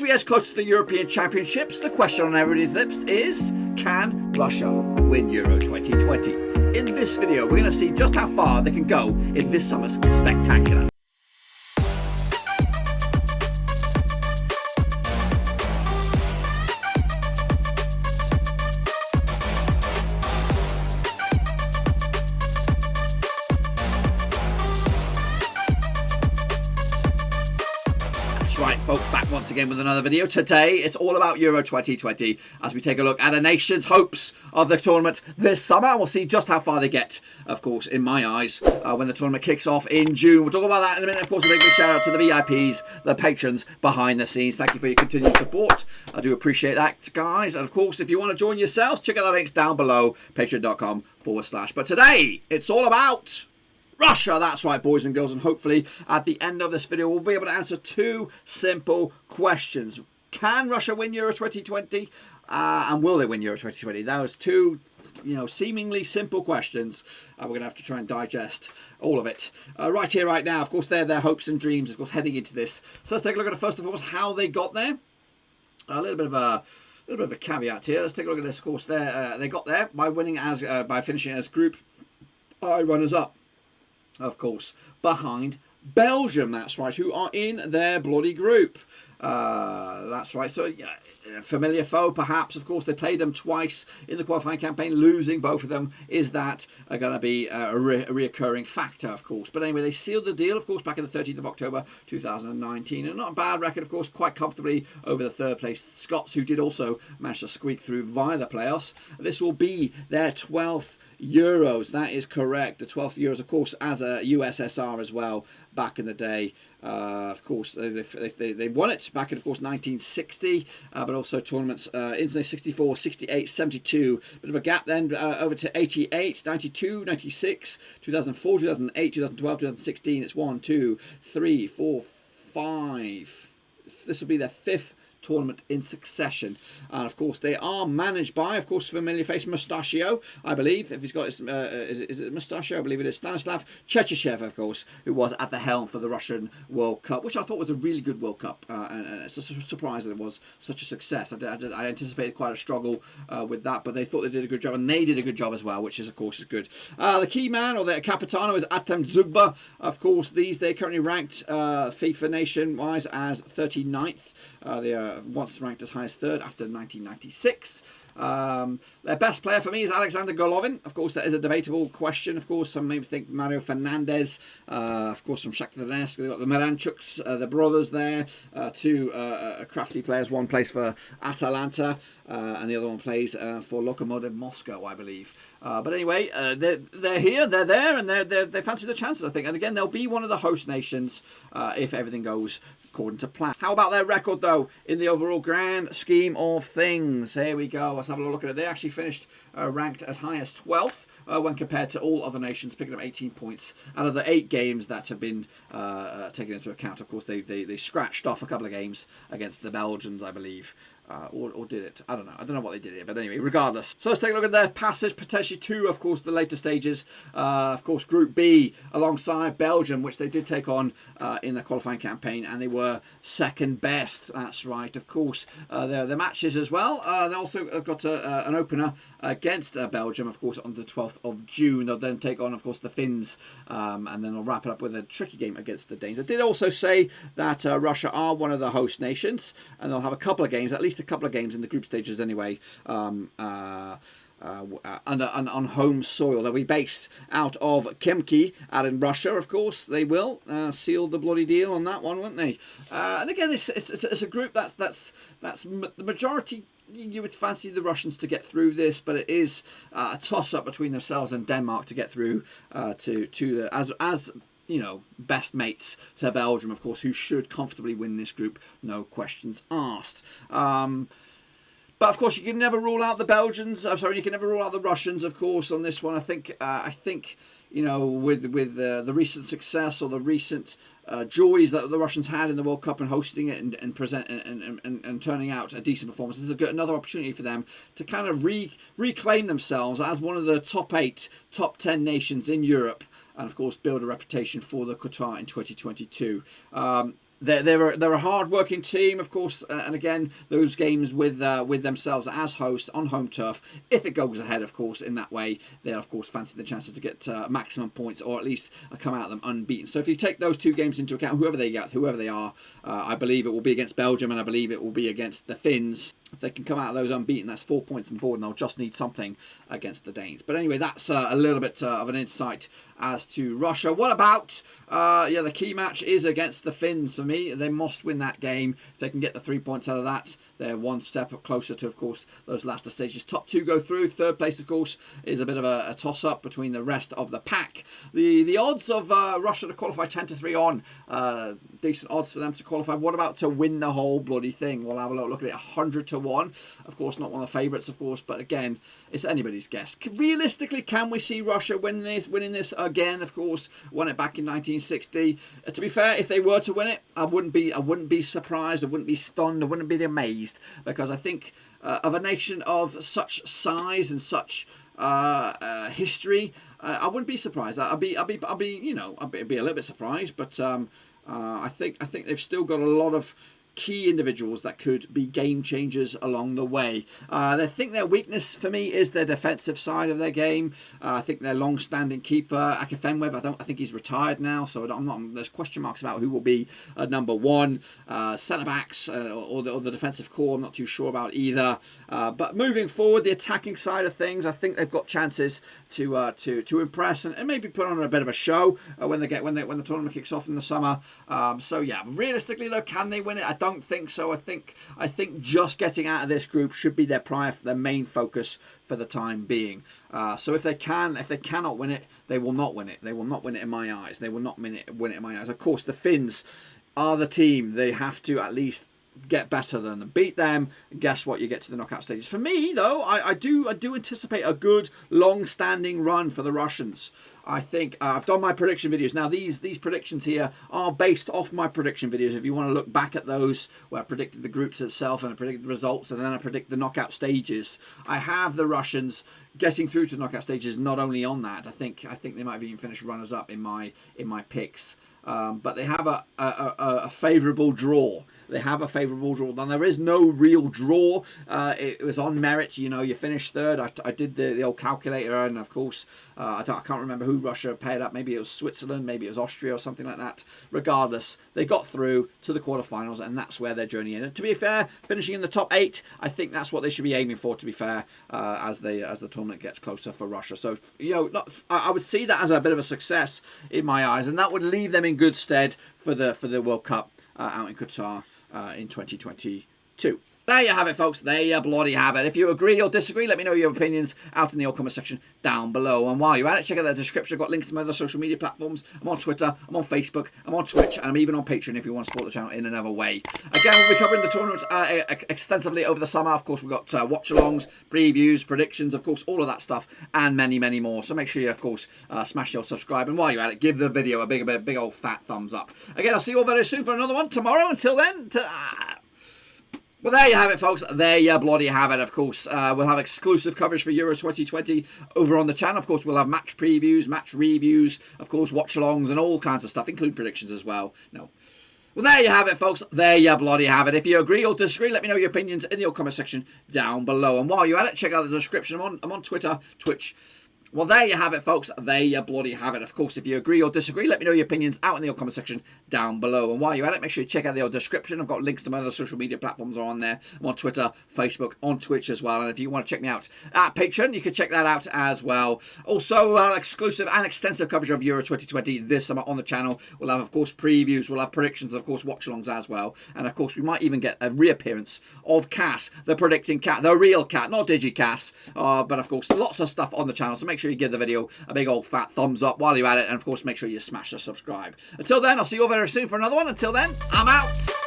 As we edge closer to the European Championships, the question on everybody's lips is, can Russia win Euro 2020? In this video, we're going to see just how far they can go in this summer's spectacular. Right, folks, back once again with another video. Today, it's all about Euro 2020 as we take a look at a nation's hopes of the tournament this summer. We'll see just how far they get, of course, in my eyes, when the tournament kicks off in June. We'll talk about that in a minute. Of course, a big shout out to the VIPs, the patrons behind the scenes. Thank you for your continued support. I do appreciate that, guys. And of course, if you want to join yourselves, check out the links down below, patreon.com/. But today, it's all about Russia. That's right, boys and girls, and hopefully at the end of this video we'll be able to answer two simple questions. Can Russia win Euro 2020? And will they win Euro 2020? Those two, seemingly simple questions. We're going to have to try and digest all of it right here, right now. Of course, they're their hopes and dreams, of course, heading into this. So let's take a look at it first of all, how they got there. A little bit of a caveat here. Let's take a look at this. Of course, they got there by winning by finishing as Group I runners-up. Of course, behind Belgium, that's right, who are in their bloody group. That's right, so familiar foe perhaps. Of course, they played them twice in the qualifying campaign. Losing both of them, is that going to be a reoccurring factor, of course. But anyway, they sealed the deal, of course, back on the 13th of October 2019. And not a bad record, of course, quite comfortably over the third place Scots, who did also manage to squeak through via the playoffs. This will be their 12th Euros. That is correct. The 12th Euros, of course, as a USSR as well back in the day. Of course, they won it back in, of course, 1960, but also tournaments in 64, 68, 72. Bit of a gap then over to 88, 92, 96, 2004, 2008, 2012, 2016. It's 1, 2, 3, 4, 5. This will be their fifth tournament in succession, and of course they are managed by, of course, familiar face Mustachio, I believe. If he's got his, is it Mustachio? I believe it is Stanislav Chechyshev, of course, who was at the helm for the Russian World Cup, which I thought was a really good World Cup, and it's a surprise that it was such a success. I anticipated quite a struggle with that, but they thought they did a good job, and they did a good job as well, which is, of course, is good. The key man, or the Capitano, is Atem Zugba. Of course, they're currently ranked FIFA nation-wise as 39th. They are once ranked as high as third after 1996. Their best player for me is Alexander Golovin. Of course, that is a debatable question. Of course, some may think Mario Fernandez, of course, from Shakhtar Donetsk. They've got the Miranchuks, the brothers there, two crafty players. One plays for Atalanta, and the other one plays for Lokomotiv Moscow, I believe. But anyway, they're here, they're there, and they fancy the chances, I think. And again, they'll be one of the host nations if everything goes according to plan. How about their record, though, in the overall grand scheme of things? Here we go. Let's have a look at it. They actually finished ranked as high as 12th when compared to all other nations, picking up 18 points out of the 8 games that have been taken into account. Of course, they scratched off a couple of games against the Belgians, I believe. Or did it? I don't know. I don't know what they did here, but anyway, regardless. So let's take a look at their passage potentially to, of course, the later stages. Of course, Group B alongside Belgium, which they did take on in the qualifying campaign, and they were second best. That's right. Of course, their matches as well. They also got an opener against Belgium, of course, on the 12th of June. They'll then take on, of course, the Finns, and then they'll wrap it up with a tricky game against the Danes. I did also say that Russia are one of the host nations, and they'll have a couple of games, at least a couple of games in the group stages anyway, on home soil. They'll be based out of Khimki, out in Russia, of course. They will seal the bloody deal on that one, won't they? And again, it's a group that's the majority. You would fancy the Russians to get through this, but it is a toss-up between themselves and Denmark to get through as best mates to Belgium, of course, who should comfortably win this group, no questions asked. But of course, you can never rule out the Belgians. I'm sorry, you can never rule out the Russians, of course, on this one. I think with the recent success or the recent joys that the Russians had in the World Cup and hosting it and turning out a decent performance, this is another opportunity for them to kind of reclaim themselves as one of the top 8, top 10 nations in Europe, and of course build a reputation for the Qatar in 2022. They're a hard-working team, of course, and again, those games with themselves as hosts on home turf, if it goes ahead, of course, in that way, they'll, of course, fancy the chances to get maximum points, or at least come out of them unbeaten. So if you take those two games into account, whoever they are, I believe it will be against Belgium, and I believe it will be against the Finns. If they can come out of those unbeaten, that's 4 points on board, and they'll just need something against the Danes. But anyway, that's a little bit of an insight as to Russia. What about, the key match is against the Finns for me. They must win that game. If they can get the 3 points out of that, they're one step closer to, of course, those latter stages. Top two go through. Third place, of course, is a bit of a toss-up between the rest of the pack. The odds of Russia to qualify 10-3 on. Decent odds for them to qualify. What about to win the whole bloody thing? We'll have a look at it. 100-1. Of course, not one of the favourites, of course, but again, it's anybody's guess. Realistically, can we see Russia winning this again? Of course, won it back in 1960. To be fair, if they were to win it, I wouldn't be surprised. I wouldn't be stunned. I wouldn't be amazed, because I think of a nation of such size and such history, I wouldn't be surprised. I'd be a little bit surprised, but I think they've still got a lot of key individuals that could be game changers along the way. I think their weakness for me is their defensive side of their game. I think their long-standing keeper Akifenwev, I think he's retired now, so there's question marks about who will be number one. Centre backs or the defensive core, I'm not too sure about either. But moving forward, the attacking side of things, I think they've got chances to impress and maybe put on a bit of a show when the tournament kicks off in the summer. So yeah, realistically though, can they win it? I don't think so. I think just getting out of this group should be their main focus for the time being. So if they cannot win it, they will not win it. They will not win it in my eyes. They will not win it in my eyes. Of course, the Finns are the team. They have to at least get better than them, beat them. Guess what? You get to the knockout stages. For me, though, I do anticipate a good, long-standing run for the Russians. I think I've done my prediction videos. Now, these predictions here are based off my prediction videos. If you want to look back at those, where I predicted the groups itself and I predicted the results, and then I predict the knockout stages, I have the Russians getting through to the knockout stages. Not only on that, I think they might have even finished runners-up in my picks. But they have a favourable draw. They have a favourable draw. Now, there is no real draw. It was on merit. You finished third. I did the old calculator, and of course, I can't remember who Russia paired up. Maybe it was Switzerland, maybe it was Austria or something like that. Regardless, they got through to the quarterfinals, and that's where their journey ended. To be fair, finishing in the top 8, I think that's what they should be aiming for. To be fair, as the tournament gets closer for Russia, so I would see that as a bit of a success in my eyes, and that would leave them in good stead for the World Cup out in Qatar in 2022. There you have it, folks. There you bloody have it. If you agree or disagree, let me know your opinions out in the comment section down below. And while you're at it, check out the description. I've got links to my other social media platforms. I'm on Twitter, I'm on Facebook, I'm on Twitch, and I'm even on Patreon if you want to support the channel in another way. Again, we'll be covering the tournament extensively over the summer. Of course, we've got watch-alongs, previews, predictions, of course, all of that stuff, and many, many more. So make sure you, of course, smash your subscribe. And while you're at it, give the video a big old fat thumbs up. Again, I'll see you all very soon for another one tomorrow. Until then, well, there you have it, folks. There you bloody have it. Of course, we'll have exclusive coverage for Euro 2020 over on the channel. Of course, we'll have match previews, match reviews, of course, watch-alongs and all kinds of stuff, including predictions as well. No. Well, there you have it, folks. There you bloody have it. If you agree or disagree, let me know your opinions in the comment section down below. And while you're at it, check out the description. I'm on Twitter, Twitch. Well, there you have it, folks. There you bloody have it. Of course, if you agree or disagree, let me know your opinions out in the comment section down below. And while you're at it, make sure you check out the description. I've got links to my other social media platforms are on there. I'm on Twitter, Facebook, on Twitch as well. And if you want to check me out at Patreon, you can check that out as well. Also, exclusive and extensive coverage of Euro 2020 this summer on the channel. We'll have, of course, previews. We'll have predictions, of course, watch-alongs as well. And, of course, we might even get a reappearance of Cass, the predicting cat, the real cat, not DigiCass. But, of course, lots of stuff on the channel. So make sure you give the video a big old fat thumbs up while you're at it, and of course make sure you smash the subscribe. Until then, I'll see you all very soon for another one. Until then, I'm out.